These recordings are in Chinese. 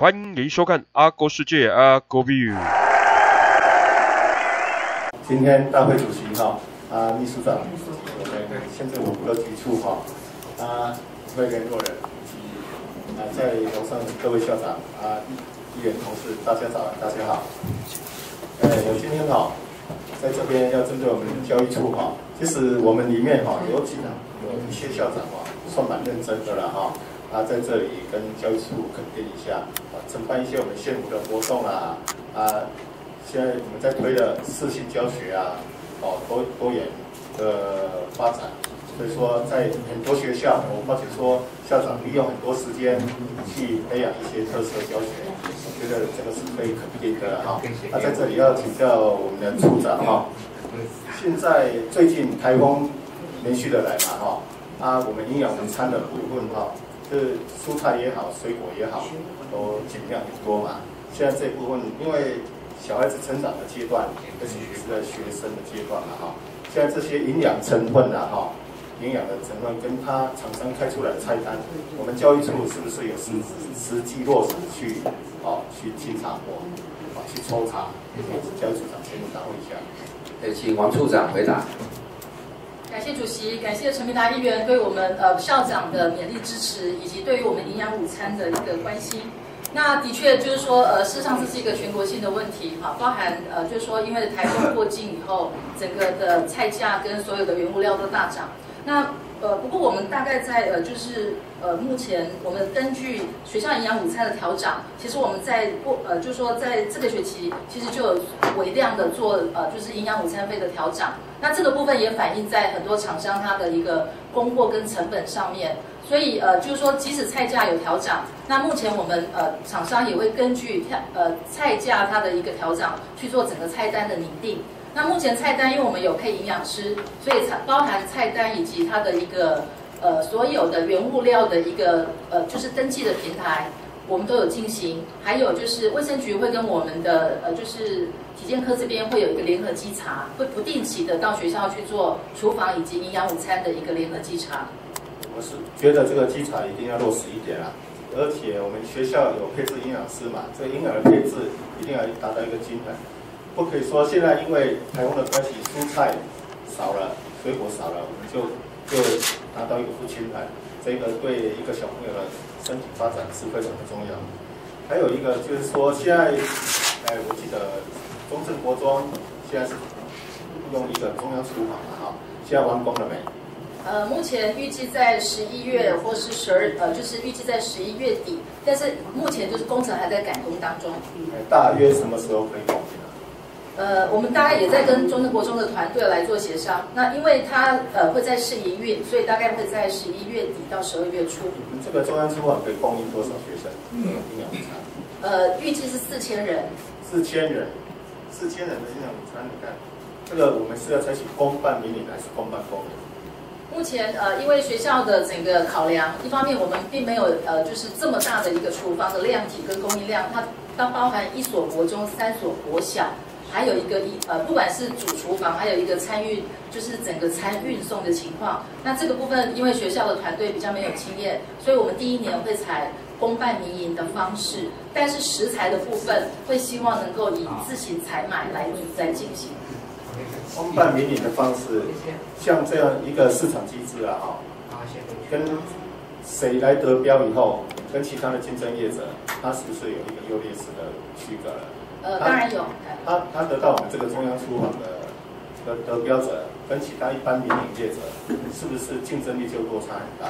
欢迎收看阿国世界阿国 view。今天大会主席秘书长，现在我们的局处会联络人以及在楼上各位校长议员同事，大家早安，大家好。有今天在这边要针对我们教育处其实我们里面有一些校长算蛮认真的了在这里跟教育处肯定一下承办一些我们县府的活动现在我们在推的视讯教学多元的发展，所以说在很多学校，我发觉说校长利用很多时间去培养一些特色教学，我觉得这个是可以肯定的在这里要请教我们的处长现在最近台风连续的来我们营养午餐的部分是蔬菜也好，水果也好，都尽量很多嘛。现在这部分因为小孩子成长的阶段，而且是在学生的阶段现在这些营养成分营养的成分跟他厂商开出来的菜单，我们教育处是不是有实际落实去清查过，去抽查？教育处长先答复一下。请王处长回答。感谢主席，感谢陈明达议员对我们校长的勉励支持，以及对于我们营养午餐的一个关心。那的确就是说，事实上这是一个全国性的问题包含就是说，因为台风过境以后，整个的菜价跟所有的原物料都大涨。那不过我们大概在目前我们根据学校营养午餐的调整，其实我们在就是说在这个学期其实就有微量的做就是营养午餐费的调整。那这个部分也反映在很多厂商它的一个供货跟成本上面。所以就是说，即使菜价有调整，那目前我们厂商也会根据菜价它的一个调整去做整个菜单的拟定。那目前菜单，因为我们有配营养师，所以包含菜单以及它的一个所有的原物料的一个就是登记的平台，我们都有进行。还有就是卫生局会跟我们的就是体健科这边会有一个联合稽查，会不定期的到学校去做厨房以及营养午餐的一个联合稽查。我是觉得这个稽查一定要落实一点而且我们学校有配置营养师嘛，这个营养的配置一定要达到一个均衡，不可以说现在因为台风的关系，蔬菜少了，水果少了，我们就达到一个不均衡，这个对一个小朋友的身体发展是非常的重要。还有一个就是说，现在我记得中正国中现在是用一个中央厨房现在完工了没？目前预计在11月或是就是预计在11月底，但是目前就是工程还在赶工当中。大约什么时候可以完成？我们大概也在跟中正国中的团队来做协商。那因为它会在试营运，所以大概会在11月底到12月初。这个中央厨房可以供应多少学生？营养午餐？预计是4000人。4000人的营养午餐，你看，这个我们是要采取公办民营还是公办公营？目前因为学校的整个考量，一方面我们并没有就是这么大的一个厨房的量体跟供应量，它包含1所国中、3所国小，还有一个不管是主厨房，还有一个参与就是整个餐运送的情况。那这个部分因为学校的团队比较没有经验，所以我们第1年会采公办民营的方式，但是食材的部分会希望能够以自行采买来进行。公办民营的方式，像这样一个市场机制跟谁来得标以后，跟其他的竞争业者，他是不是有一个优劣势的区隔了？当然有。他得到我们这个中央厨房的得标者，跟其他一般民营业者，是不是竞争力就落差很大？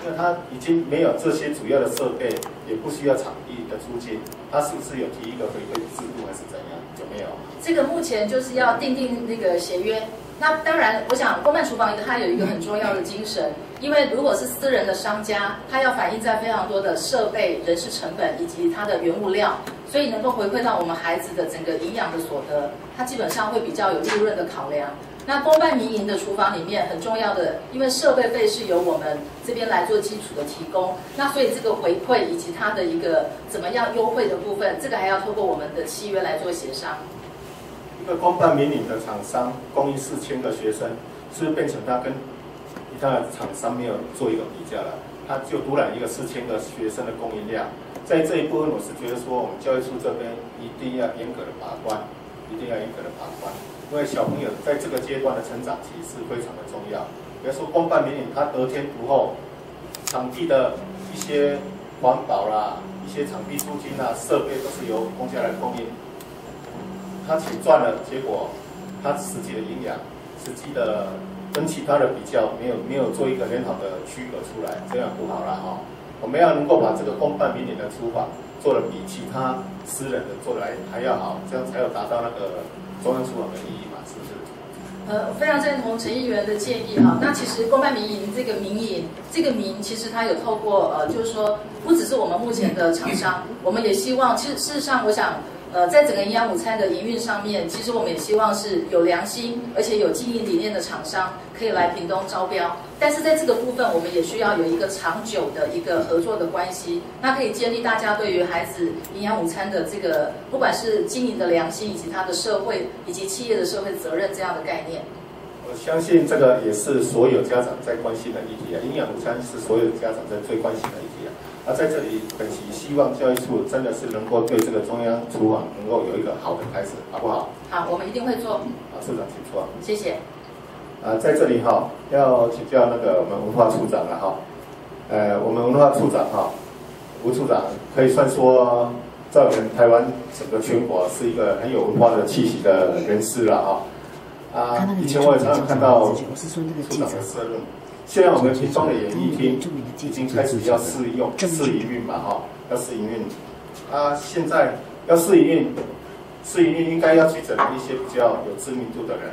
因为他已经没有这些主要的设备，也不需要场地的租金，他是不是有提一个回馈制度还是怎样？有没有？这个目前就是要订那个协约。那当然，我想公办厨房它有一个很重要的精神，因为如果是私人的商家，它要反映在非常多的设备、人事成本以及它的原物料，所以能够回馈到我们孩子的整个营养的所得，它基本上会比较有利润的考量。那公办民营的厨房里面很重要的，因为设备费是由我们这边来做基础的提供，那所以这个回馈以及它的一个怎么样优惠的部分，这个还要透过我们的契约来做协商。一个公办民营的厂商供应4000个学生，是不是变成他跟其他的厂商没有做一个比较了？他就独揽一个4000个学生的供应量，在这一部分，我是觉得说，我们教育处这边一定要严格的把关，一定要严格的把关，因为小朋友在这个阶段的成长期是非常的重要。比如说公办民营，他得天独厚，场地的一些环保啦，一些场地租金啦、设备都是由公家来供应。他钱赚了，结果他实际的营养、实际的跟其他的比较，没有做一个很好的区隔出来，这样不好啦哈。我们要能够把这个公办民营的厨房做得比其他私人的做得还要好，这样才有达到那个中央厨房的意义嘛，是不是？我非常赞同陈议员的建议哈。那其实公办民营这个民营，这个民其实它有透过就是说不只是我们目前的厂商，我们也希望，其实事实上我想。在整个营养午餐的营运上面，其实我们也希望是有良心而且有经营理念的厂商可以来屏东招标。但是在这个部分，我们也需要有一个长久的一个合作的关系，那可以建立大家对于孩子营养午餐的这个，不管是经营的良心，以及它的社会以及企业的社会责任这样的概念。我相信这个也是所有家长在关心的议题啊，营养午餐是所有家长在最关心的议题啊。在这里，本期希望教育处真的是能够对这个中央厨房能够有一个好的开始，好不好？好，我们一定会做。好，处长请说。谢谢。在这里哈，要请教那个我们文化处长了哈。我们文化处长哈，吴处长可以算说，在我们台湾整个全国是一个很有文化的气息的人士了哈。以前我也常常看到处长的社论。现在我们屏东的演艺厅已经开始要试营运嘛，哈，要试营运。现在要试营运应该要去整合一些比较有知名度的人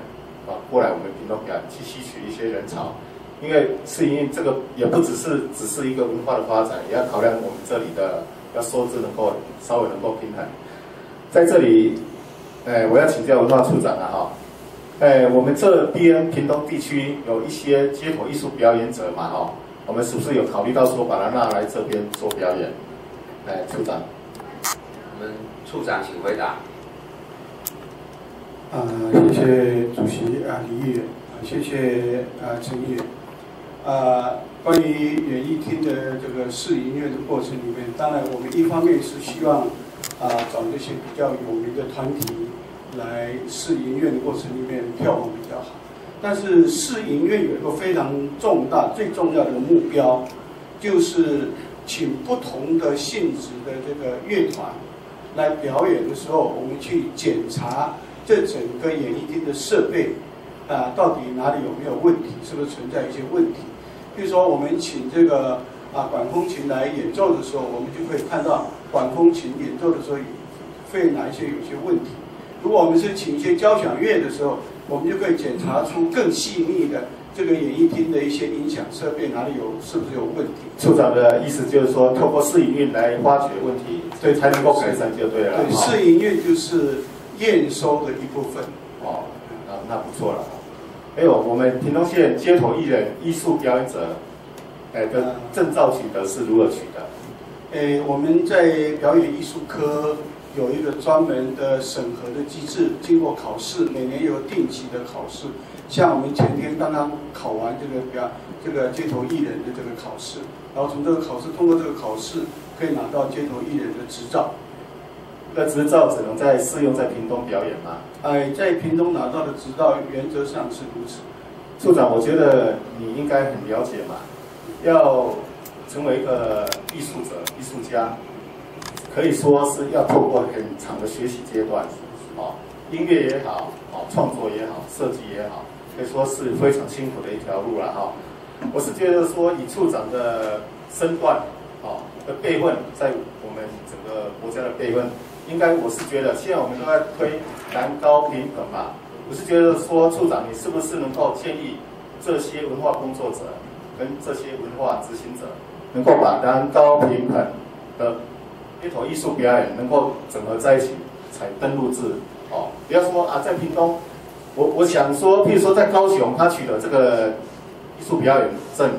过来我们屏东表演，去吸取一些人潮。因为试营运这个也不只是一个文化的发展，也要考量我们这里的要收支能够稍微能够平衡。在这里，我要请教文化处长了哈。我们这边屏东地区有一些街头艺术表演者嘛，我们是不是有考虑到说把他纳来这边做表演？处长。我们处长请回答。谢谢主席李议员，谢谢陈议员。关于演艺厅的这个试营运的过程里面，当然我们一方面是希望找这些比较有名的团体。来试营运的过程里面票房比较好，但是试营运有一个非常最重要的目标，就是请不同的性质的这个乐团来表演的时候，我们去检查这整个演艺厅的设备到底哪里有没有问题，是不是存在一些问题？比如说我们请这个管风琴来演奏的时候，我们就会看到管风琴演奏的时候会哪一些有些问题。如果我们是请一些交响乐的时候，我们就可以检查出更细腻的这个演艺厅的一些音响设备哪里是不是有问题。处长的意思就是说，透过试营运来发掘问题，所以才能够改善就对了。对，试营运就是验收的一部分。那不错了。还有我们屏东县街头艺人、艺术表演者，的证照取得是如何取得？我们在表演艺术科。有一个专门的审核的机制，经过考试，每年有定期的考试。像我们前天刚刚考完这个街头艺人的这个考试，然后从这个考试通过这个考试，可以拿到街头艺人的执照。那执照只能适用在屏东表演吗？在屏东拿到的执照原则上是如此。处长，我觉得你应该很了解嘛，要成为一个艺术者、艺术家。可以说是要透过很长的学习阶段，音乐也好，创作也好，设计也好，可以说是非常辛苦的一条路了哈。我是觉得说，以处长的身段，的辈分，在我们整个国家的辈分，应该我是觉得，现在我们都在推南高平衡嘛，我是觉得说，处长你是不是能够建议这些文化工作者跟这些文化执行者，能够把南高平衡的街头艺术表演能够整合在一起，才登录制不要说在屏东，我想说，譬如说在高雄，他取得这个艺术表演证，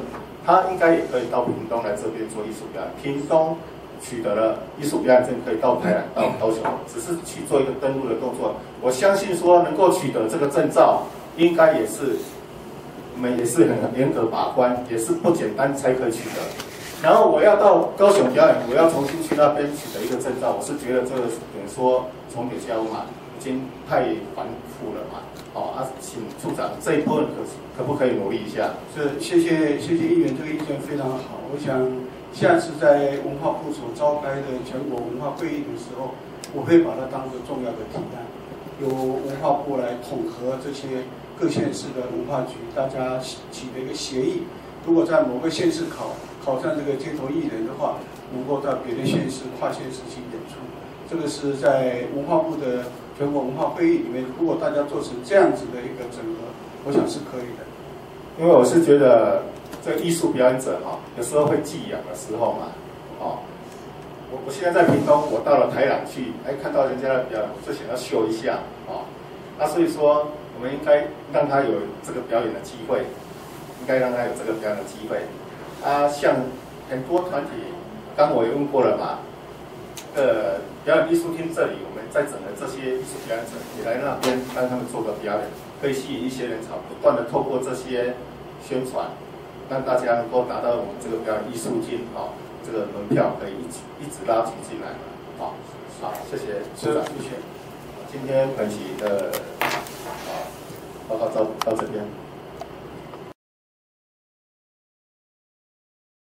他应该也可以到屏东来这边做艺术表演。屏东取得了艺术表演证，可以到台南、到高雄，只是去做一个登录的动作。我相信说，能够取得这个证照，应该我们也是很严格把关，也是不简单才可以取得。然后我要到高雄表演，我要重新去那边取得一个证照，我是觉得这个等于说重叠交嘛，已经太繁复了嘛。请处长这一部分可不可以努力一下？是，谢谢议员，这个意见非常好。我想下次在文化部所召开的全国文化会议的时候，我会把它当作重要的提案，由文化部来统合这些各县市的文化局，大家起了一个协议。如果在某个县市考上这个街头艺人的话，能够到别的县市、跨县市去演出。这个是在文化部的全国文化会议里面，如果大家做成这样子的一个整合，我想是可以的。因为我是觉得这个艺术表演者有时候会寄养的时候嘛，我现在在屏东，我到了台南去，看到人家的表演，我就想要秀一下，所以说我们应该让他有这个表演的机会，应该让他有这个表演的机会。像很多团体，刚我也问过了嘛，表演艺术厅这里，我们在整合这些艺术表演者，也来那边让他们做个表演，可以吸引一些人潮，不断的透过这些宣传，让大家能够达到我们这个表演艺术厅这个门票可以一直拉提进来好，谢谢处长，谢谢。今天本期的报告到这边。